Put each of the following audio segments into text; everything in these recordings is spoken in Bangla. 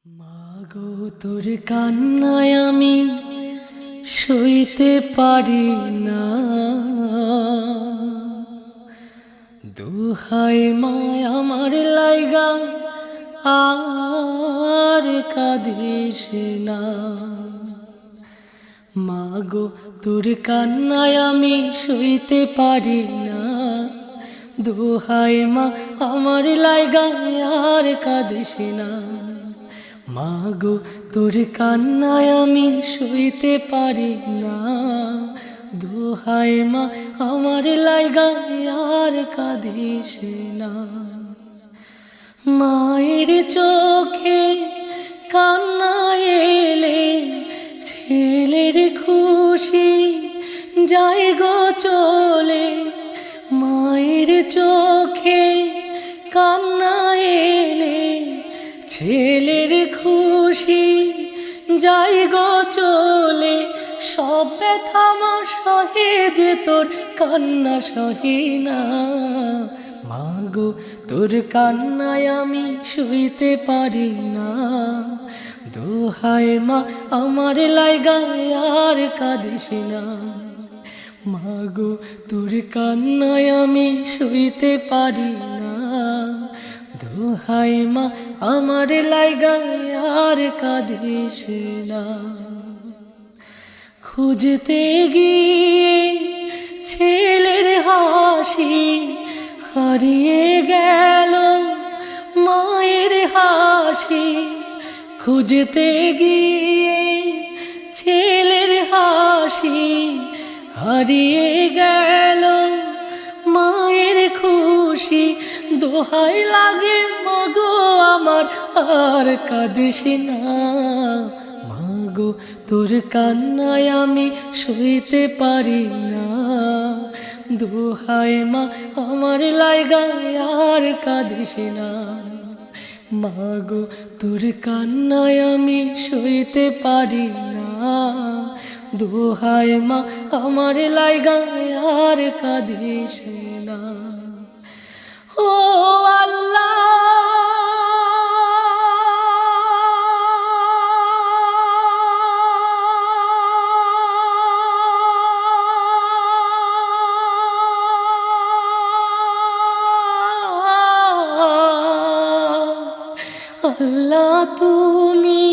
মাগো তোর কান্নায় আমি সইতে পারি না, দোহাই মায় আমার লাইগা আর কাঁদিস না। মাগো তোর কান্নায় আমি সইতে পারি না, দোহাই মা আমার লাইগা আর কাঁদিস না। মাগো তোর কান্নায় আমি সইতে পারি না, দোহাই মা আমার লাইগা আর কাঁদিস না। মায়ের চোখে কান্না এলে ছেলের খুশি যায় গো চলে। মায়ের চোখে কান্না এলে ছেলের খুশি যাই গো চলে। সব ব্যথা মা সহে যে তোর কান্না সহি না। মাগো তোর কান্নায় আমি সইতে পারি না, দোহাই মা আমার লাইগা আর কাঁদিস না। মাগো তোর কান্নায় আমি সইতে পারি না, দোহাই মা আমার লাইগা আর কাঁদিস না। খুঁজতে গিয়ে ছেলের হাসি হারিয়ে গেল মায়ের হাসি। খুঁজতে গিয়ে ছেলের হাসি হারিয়ে গেল মায়ের খুশি। দোহাই লাগে মাগো আমার আর কাঁদিস না। মাগো তোর কান্নায় আমি সইতে পারি না, দোহাই মা আমার লাইগা আর কাঁদিস না। মাগো তোর কান্নায় আমি সইতে পারি না, দোহাই মা আমার লাইগা আর কাঁদিস না। ও আল্লাহ আল্লাহ তুমি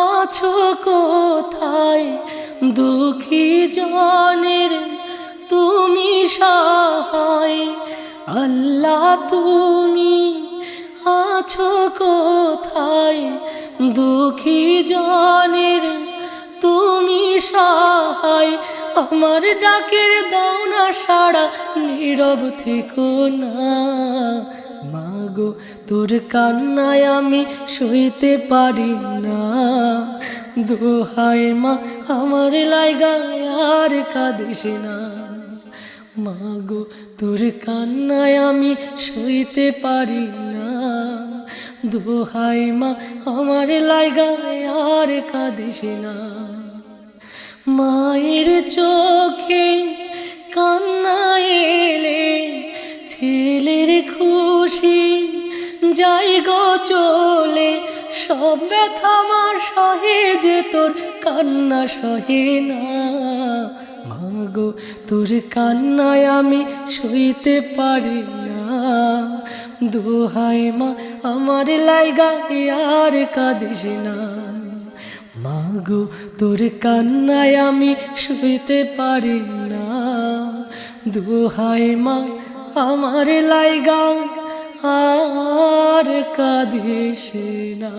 আছো কোথায়, দুঃখী জনের তুমি সহায়। আল্লাহ তুমি আছো কোথায়, দুঃখী জনের তুমি সহায়। আমার ডাকের দাও না সাড়া, নীরব থেকো না। মাগো তোর কান্নায় আমি সইতে পারি না, দোহাই মা আমার লাইগা আর কাঁদিস না। মাগো তোর কান্নায় আমি সইতে পারি না, দোহাই মা আমার লাইগা আর কাঁদিস না। মায়ের চোখে কান্না এলে ছেলের খুশি যাই গো চলে। সব ব্যথা আমার সহে যে তোর কান্না সহে না। মাগো তোর কান্নায় আমি সইতে পারি না, দোহাই মা আমার লাইগা আর কাঁদিস না। মাগো তোর কান্নায় আমি সইতে পারি না, দোহাই মা আমার লাইগা আর কাঁদিস না।